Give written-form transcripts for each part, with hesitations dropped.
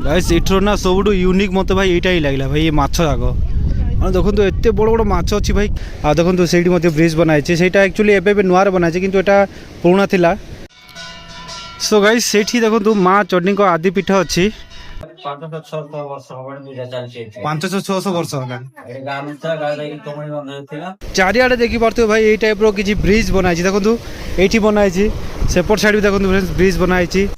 Guys एठरो ना सबुठु unique मते भाई एटा ही लागला भाई ये माछ जाक हाँ देखो एत बड़ बड़ माछ अच्छी भाई आ देखो से ब्रिज बनाई सेटा एक्चुअली एबे नुआर बनाई किंतु एटा पुराना थिला। सो गाइस सेठी देखो माँ चंडी को आदि पीठ अच्छी 500-600 वर्ष चारिआडे देखी पार्थ भाई यही टाइप रो किसी ब्रिज बनाई देखो ये बनाई सेपट साइड भी देखो ब्रिज बनाई।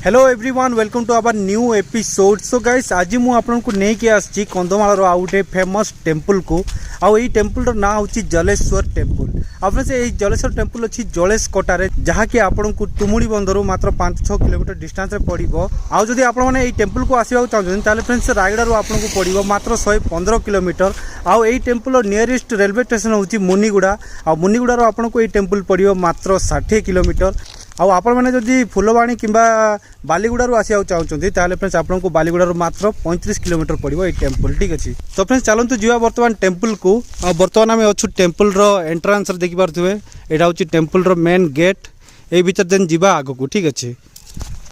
Hello everyone welcome to our new episode. So guys आज मु आपको नहीं आसी कंधमाल आउ गोटे फेमस टेम्पल को आउ यही टेम्पल ना हूँ जलेश्वर टेम्पल। आपने से जलेश्वर टेम्पल अच्छी जलेश कटारे जहाँकि आपको तुमुड़ी बंदर मात्र 5-6 किलोमीटर डिस्टेंस पड़ो। आउ जदि आपने टेम्पल को आसवा चाहते फ्रेंड्स रायगड़ा आपको पड़ो मात्र 115 किलोमीटर। आउ यही टेम्पल नियरेस्ट रेलवे स्टेशन हूँ मुनिगुड़ा आ मुनिगुड़ार आपको ये टेम्पल पड़ो मात्र 60 किलोमीटर। आउ आपण मैंने जदि फुलवाणी कि बालीगुड़ा आसवा चाहते फ्रेंड्स आपको बालीगुड़ा मात्र 35 किलोमीटर पड़ो ये टेम्पल। ठीक अच्छे तो फ्रेंड्स चलते जी बर्तमान टेम्पल को। बर्तमान आम अच्छु टेम्पल एंट्रांस देखी पारे यहाँ हूँ टेम्पल मेन गेट ये भीतर देन जीवा आग को। ठीक अच्छे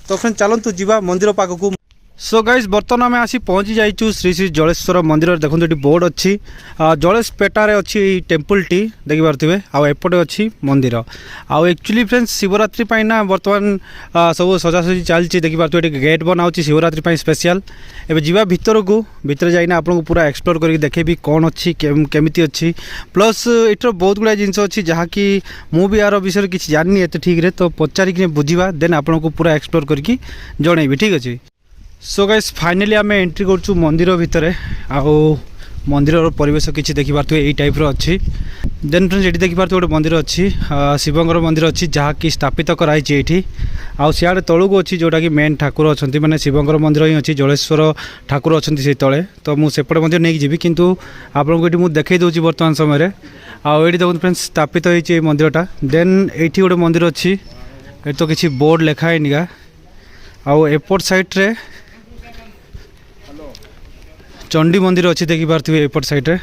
तो फ्रेंड्स चलतु जीवा मंदिर पाख को। सो गाइस बर्तमान आम आसी पहुँची जाइचु श्री श्री जलेश्वर मंदिर। देखो ये बोर्ड अच्छी जलेश पेटारे अच्छी टेम्पल टी देखी पारे आउ एपटे अच्छी मंदिर आउ एक्चुअली फ्रेंड्स शिवरात्रि ना बर्तमान सब सजासजी चलती देखी पारे गेट बनाऊँ शिवरात्रि स्पेशल एवं जीवा भितर को भितर जाइना आपको पूरा एक्सप्लोर करके देखेबी कौन अच्छी केमिति अच्छी प्लस एटर बहुत गुड़ा जिनस अच्छी जहाँकि मु भी यार विषय किसी जानी एत ठीक तो पचारिक बुझा देन आपको पूरा एक्सप्लोर करके जनइबी। ठीक अच्छे सो गाइस फाइनली आम एंट्री करचु मंदिर भितर आउ मंदिर परिवेश किसी देखी पारे यही टाइप अच्छी। देन फ्रेंड्स ये देखी पारे गोटे मंदिर अच्छी शिवंकर मंदिर अच्छी जहाँकि स्थापित कराई ये आउ सियाड़े तलू अच्छी जोटा कि मेन ठाकुर अच्छा मैंने शिवंकर मंदिर ही अच्छी जलेश्वर ठाकुर अच्छा से तले तो मुझे मंदिर नहीं जी किंतु आपको ये देखई दूसरी बर्तमान समय आउ ये देखो फ्रेंड्स स्थापित होती मंदिरटा। देन ये गोटे मंदिर अच्छी ये तो किसी बोर्ड लिखाई निका आउ एपट साइड्रे चंडी मंदिर अच्छी देखी पारे एपट साइड्रे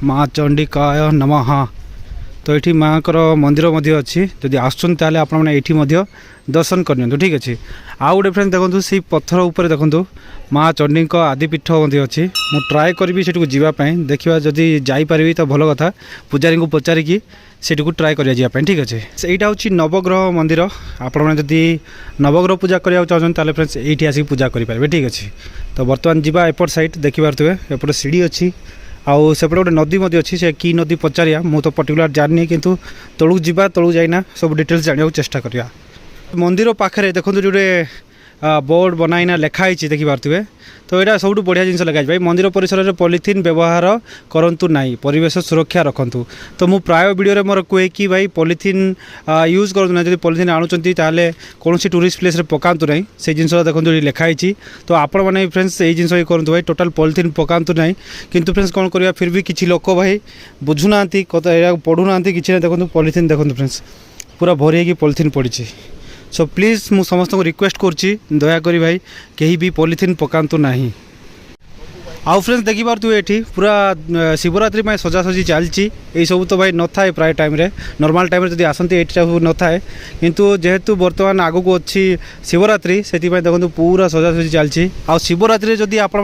माँ चंडी काय नमः। हाँ तो ये माँ को मंदिर अच्छी जदि आसुँचे आपने दर्शन करनी। ठीक अच्छे आउ गोटे फ्रेंड देखो से पत्थर उपर देखो माँ चंडी आदिपीठ अच्छी मु ट्राए करी से जावाई देखा जदि जापारि तो भल कथा पूजारी को पचारिकी सेठी को ट्राए कर जावाई। ठीक अच्छे यहाँ हूँ नवग्रह मंदिर आपड़ी नवग्रह पूजा करने चाहते फ्रेंड्स ये आसिक पूजा करेंगे। ठीक अच्छे तो बर्तमान जीवा एपट साइड देखी पारे एपटे सीढ़ी अच्छी आउ सेपटे गोटे नदी अच्छी से कि नदी पचारिया मु तो पर्टिकुलर जानी किंतु तलू जीवा तलू जाइना सब डिटेल्स जाना चेष्टा करिया। मंदिर पाखे देखो जो बोर्ड बनाईना लिखाई देखी पारे तो यहाँ सब बढ़िया जिन लगे भाई मंदिर परिसर में पॉलिथीन व्यवहार करंतु नहीं परिवेश सुरक्षा रखंतु। तो मु प्राय वीडियो मोर कहे कि भाई पॉलिथीन यूज करूँ ना जब पॉलिथीन आणुचंती ताले कौन टूरिस्ट प्लेस पकातु नहीं से जिन देखो लिखाई तो आपण मैंने फ्रेंड्स यही जिन करूँ भाई टोटाल पॉलिथीन पकातु नहीं किंतु फ्रेंड्स कौन करवा फिर भी किसी लोक भाई बुझुना पढ़ुना कि ना देखो पॉलिथीन देखो फ्रेंड्स पूरा भरी पॉलिथीन पड़ी। सो प्लीज मु समस्त को रिक्वेस्ट करछि दयाकोरी भाई कहीं भी पॉलिथीन पकातु नहीं। आउ फ्रेंड्स देखी पारे ये पूरा शिवरात्रि में सजासजी चलती यही सब तो भाई न थाए प्राय टाइम रे नॉर्मल टाइम जब आसती ये न थाए किंतु जेहेतु बर्तमान आगू को अच्छी शिवरात्रि से देखो पूरा सजासजी चलती। आउ शिवरात्रि जदि आप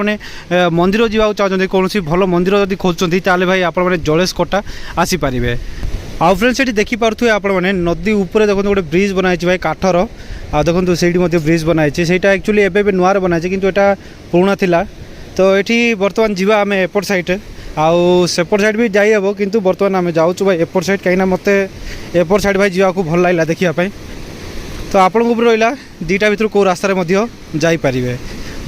मंदिर जावा चाहते कौन भल मंदिर जब खोजुंट ताले भाई आप जलेश कटा आसीपारे। आउ फ्रेंड्स ये देखी पारे आपने नदी उपरे देखो गोटे ब्रिज बनाई भाई काठर आ देखो से ब्रिज बनाई एक्चुअली एवं नुआर बनाई किंतु एटा पुराना थिला। तो ये बर्तमान जीवा आम एपट साइड आउ सेपट साइड भी जाइब किंतु बर्तमान आम जाऊँ भाई एपट साइड कहीं मत एपट साइड भाई जावाक भल लगे देखापी। तो आपको रहा दुईटा भर कौ रास्तार जापारे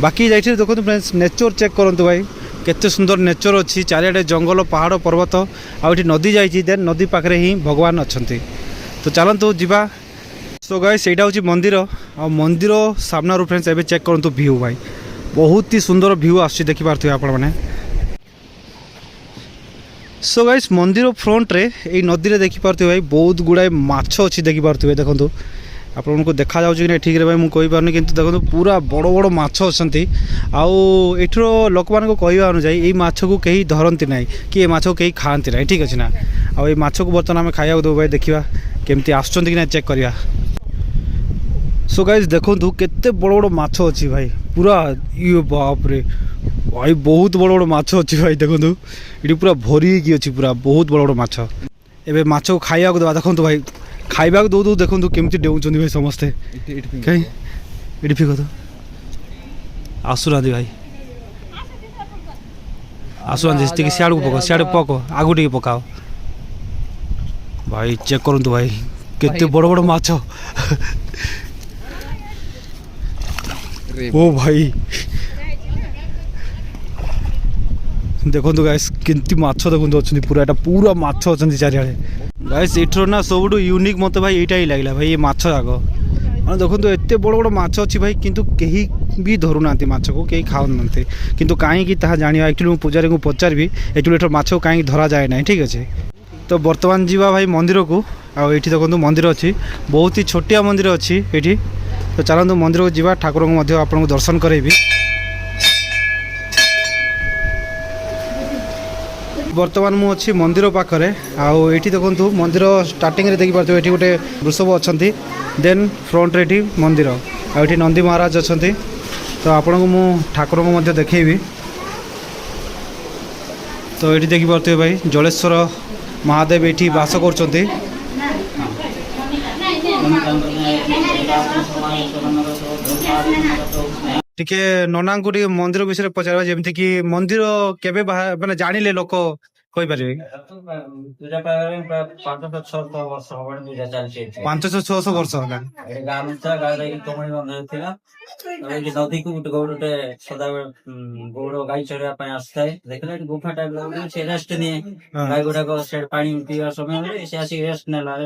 बाकी जाइए देखो फ्रेंड्स नेचर चेक करूँ भाई केते सुंदर नेचर अच्छी चारिआडे जंगल पहाड़ पर्वत आउट नदी जाइए देन नदी पाखे ही भगवान अच्छा। तो चलतु जीवा। सो गाइस यहाँ हूँ मंदिर आ मंदिर सामना फ्रेंड्स एवं चेक करूँ व्यू भाई बहुत ही सुंदर व्यू आस देखी पारे आपने। सो गाइस मंदिर फ्रंट रे ये नदी रे देखी पारे भाई बहुत गुड़ाए माछ अच्छी देखी पारे देखो आपको देखा जाऊँ कि नहीं ठीक है भाई मुझे कहीपार कि देखो पूरा बड़ बड़ माछ अच्छा आठर लोक मान कहवा अनुजाई ये माछ को कहीं धरती ना कि ये माछ को कहीं खाती ना। ठीक अच्छे ना आ माछ को बर्तमान आम खाया देव भाई देखा केमती आसुँच कि ना चेक करवा। सो गाइस देखो केते बड़ बड़ माछ अच्छी भाई पूरा ये बाप रे भाई बहुत बड़ बड़ माछ अच्छी भाई देखो ये पूरा भरी अच्छी पूरा बहुत बड़ बड़ माछ एबे माछ को खाइबा को दबा देखो भाई खाइबा को दो दो देखो केमती डेउछन भाई समस्ते कहीं ये फिक तो आसुना भाई आसुना टे सियाड़ को पक सियाड़ पक आगु टे पकाओ भाई चेक करंतु भाई केते बड़ बड़ माछ ओ भाई देखो गाइस केमती माछ देखो अच्छी पूरा एटा पूरा माछ अच्छा चारिआडे गाइस एठर ना सब यूनिक मत भाई यहीटा ही लगला भाई ये माछ जाक मैंने देखो एत बड़ बड़ माछ अच्छी भाई किंतु कहीं भी धरू ना माछ को कहीं खाऊ ना किंतु कहीं जाना एक्चुअली मुझे पूजारी को पचारि एक्चुअली एठर माछ को कहीं धरा जाए ना ठीक अच्छे तो बर्तमान जीवा भाई मंदिर को आठी देखो मंदिर अच्छी बहुत ही छोटिया मंदिर अच्छी ये तो चलते मंदिर को जीवा ठाकुर को आपको दर्शन करेबी बर्तमान मु अच्छी मंदिर पाखरे आठी देखो मंदिर स्टार्टिंग रे देखि पारथो एठी गोटे वृषभ अच्छा देन फ्रंट रे मंदिर आठी नंदी महाराज अच्छा तो आपण को मु ठाकुर को देखेबी तो ये देखि पारथो भाई जलेश्वर महादेव ये बास कर टिके नना को मंदिर विषय पचार जमी कि मंदिर केबे माने जानिले लोक कहि पारे 500-600 वर्ष होला नदी को गोटे सदा गौड़ गाई चढ़ा आसता देखले गुफा टाइप से रेस्ट नहीं गाई गुड़ाक पानी पीवा समय से आसिक रेस्ट नेला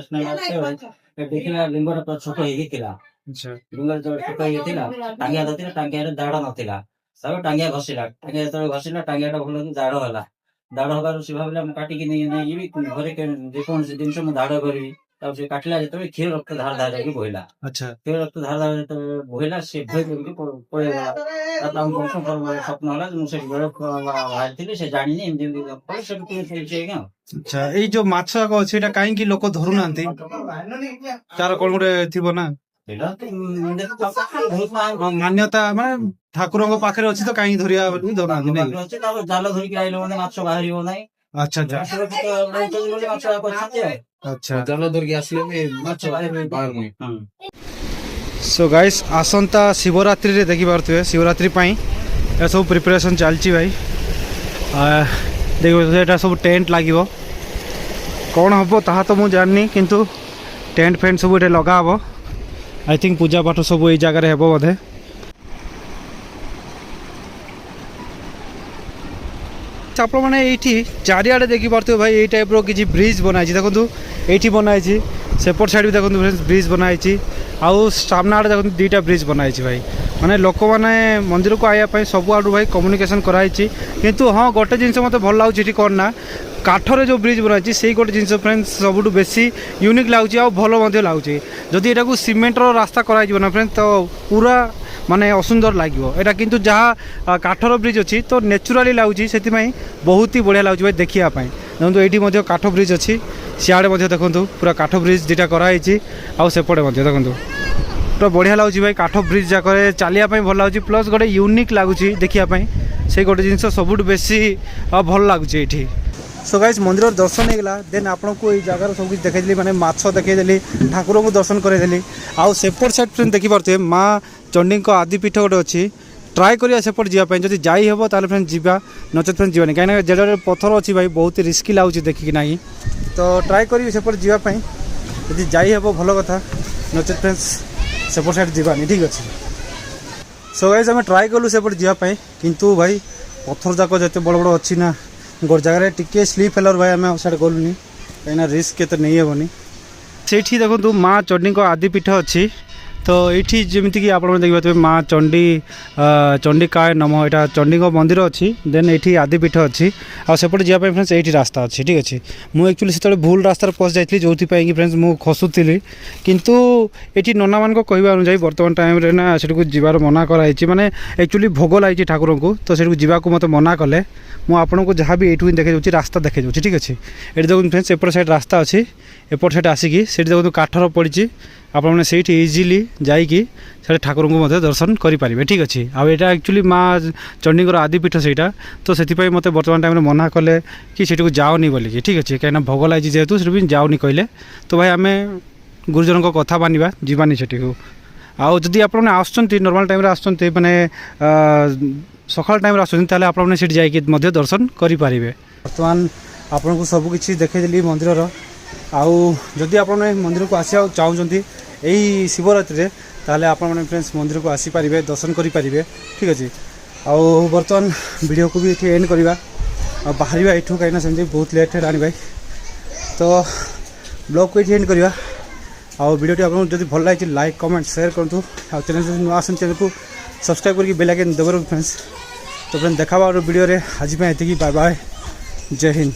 देखला लिंगटा छोट हो डुंगर जो छोट हो टांगिया धरती टांगिया दाड़ नाला सब टांगिया घसीला टांगिया जो घसीला टांगिया भल दाड़ है दाड़ हबार सी भाविला काटिकी नहीं घरे जेकोन जिन दाड़ करी से काटला जो क्षीर रक्त धार धार जाकि बहला अच्छा क्षीर रक्त धार धार जो बहला से भय करके पड़ेगा स्वप्न होला मुझे बाहर से जानी अच्छा ये जो माछ अच्छे कहीं लोक धरू ना तार कौन गोटे थी ना मान्यता माने ठाकुर पाखे अच्छी तो कहीं धरिया धरना जाल धरिक आइल माछ बाहर अच्छा अच्छा जाल धरिक आसले सो गाइस आसंता शिवरात्रि रे देखि पारथुए शिवरात्रि पई ए सब प्रिपरेशन चलची भाई देखो एटा सब टेंट लागिवो कौन हम ताहा तो मुझे जाननी किंतु टेंट फेंट सब ये लगा हम आई थिंक पूजा पाठ सब ये जगह हे बोधे आप मैंने चारिआडे देखी पार्थ भाई ये टाइप किसी ब्रिज बनाई देखो ये बनाई सेपट साइड भी देखो ब्रिज बनाई आउ सामना आड़े देखो दुईटा ब्रिज बनाई भाई माने लोक मैंने मंदिर को आया सब आड़ू भाई कम्युनिकेशन कराई किंतु हाँ गोटे जिनस मत भल लगे कौन ना काठर जो ब्रिज बनाई से गोटे जिन फ्रेंड्स सब बेसी यूनिक लगुच भल लगुच जदि यहाँ सीमेंटर रास्ता कराई ना फ्रेंड्स तो पूरा माने असुंदर लगे यहाँ किंतु जहाँ काठर ब्रिज अच्छी तो नेचुराली लगुच से बहुत ही बढ़िया लगुच भाई देखापी देखो ये काठ ब्रिज अच्छी सियाड़े देखो पूरा काठ ब्रिज दुटा कराई आउपटे देखो पूरा बढ़िया लगुच भाई काठ ब्रिज जाक चलियापी भल लगुच प्लस गोटे यूनिक लगुच देखापी से गोटे जिन सब बेसी भल लगुच ये सो गाइस मंदिर दर्शन होगा देन आपन को ये जगह सब कुछ देखी मैंने माछ देखी ठाकुर को दर्शन करदेली आउ सेपट साइड फ्रेंड देखी पारे माँ चंडी आदिपीठ गोटे अच्छी ट्राए करिया सेपट जावाई जब जाई हे ताले फ्रेंड जा नचेत फ्रेंड जीवानी कहीं जेडे पत्थर अच्छी भाई बहुत ही रिस्की लगुच देखिक ना तो ट्राए करी सेपट जावाई यदि जाई हे भल कथा नचेत फ्रेंड्स सेपट साइड जीवानी ठीक अच्छे सो गाइस आम ट्राए कलु सेपट जावाई किंतु भाई पत्थर जाक जो बड़ बड़ अच्छी ना गोटे जगह टिके स्लीप हेलर भाई आम साइड गलुनी कहीं रिस्क के नहीं हेनी से देखो माँ चंडी आदिपीठ अच्छी तो ये जमीक आप देखिए माँ चंडी चंडिकाय नम यहाँ चंडी मंदिर अच्छी देन ये आदिपीठ अच्छी आसेपटे जावाई फ्रेंड्स ये रास्ता अच्छी ठीक अच्छे मुझे एक्चुअली से भूल रास्तार पस जाइए जो कि फ्रेंड्स मुझे खसुली किंतु ये नना मान कहवा अनुसार बर्तमान टाइम ना से जीवार मना कराई माने एक्चुअली भोग लगी ठाकुर को तो से जावाक मत मना कले मुझे जहाँ भी ये देखे दूसरी रास्ता देखे दूसरी ठीक अच्छे ये देखो फ्रेंड्स एपट साइड रास्ता अच्छी एपट साइड आसिकी से देखो काठर पड़ी ଆପଣମାନେ ସେଇଠି ଇଜିଲି ଯାଇକି ସେଠି ଠାକୁରଙ୍କୁ ମଧ୍ୟ ଦର୍ଶନ କରିପାରିବେ। ଠିକ୍ ଅଛି। ଆଉ ଏଇଟା ଆକ୍ଚୁଆଲି ମା ଚଣ୍ଡୀଙ୍କର ଆଦିପୀଠ ସେଇଟା, ତ ସେଥିପାଇଁ ମୋତେ ବର୍ତ୍ତମାନ ଟାଇମ୍ରେ ମନା କଲେ କି ସେଠିକୁ ଯାଅନି ବୋଲିକି। ଠିକ୍ ଅଛି, କାହିଁକିନା ଭୋଗ ଲାଗିଛି ଯେହେତୁ ସେଠି ବି ଯାଅନି କହିଲେ, ତ ଭାଇ ଆମେ ଗୁରୁଜନଙ୍କ କଥା ମାନିବା, ଯିବାନି ସେଠିକୁ। ଆଉ ଯଦି ଆପଣମାନେ ଆସୁଛନ୍ତି ନର୍ମାଲ୍ ଟାଇମ୍ରେ ଆସୁଛନ୍ତି, ମାନେ ସକାଳ ଟାଇମ୍ରେ ଆସୁଛନ୍ତି, ତାହେଲେ ଆପଣମାନେ ସେଠି ଯାଇକି ମଧ୍ୟ ଦର୍ଶନ କରିପାରିବେ। ବର୍ତ୍ତମାନ ଆପଣଙ୍କୁ ସବୁକିଛି ଦେଖାଇଦେଲି ମନ୍ଦିରର। ଆଉ ଯଦି ଆପଣମାନେ ମନ୍ଦିରକୁ ଆସିବାକୁ ଚାହୁଁଛନ୍ତି ଏଇ ଶିବରାତ୍ରିରେ, ତାହେଲେ ଆପଣମାନେ ଫ୍ରେଣ୍ଡସ୍ ମନ୍ଦିରକୁ ଆସିପାରିବେ, ଦର୍ଶନ କରିପାରିବେ। ଠିକ୍ ଅଛି। ଆଉ ବର୍ତ୍ତମାନ ଭିଡ଼ିଓକୁ ବି ଏଠି ଏଣ୍ଡ କରିବା, ଆଉ ବାହାରିବା ଏଠୁ, କାହିଁକିନା ସେମିତି ବହୁତ ଲେଟ୍ ହେଲାଣି ଭାଇ। ତ ବ୍ଲଗ୍କୁ ଏଠି ଏଣ୍ଡ କରିବା। ଆଉ ଭିଡ଼ିଓଟି ଆପଣଙ୍କୁ ଯଦି ଭଲ ଲାଗିଛି ଲାଇକ୍ କମେଣ୍ଟ ସେୟାର କରନ୍ତୁ। ଆଉ ଚ୍ୟାନେଲ୍ ଯଦି ନୂଆ ଆସନ୍ତି ଚ୍ୟାନେଲକୁ ସବସ୍କ୍ରାଇବ୍ କରିକି ବେଲ୍ ଆଇକନ୍ ଦେବାରୁ ଫ୍ରେଣ୍ଡସ୍। ତ ଫ୍ରେଣ୍ଡସ୍ ଦେଖା ହେବା ଭିଡ଼ିଓରେ। ଆଜି ପାଇଁ ଏତିକି। ବାଏ ବାଏ, ଜୟ ହିନ୍ଦ।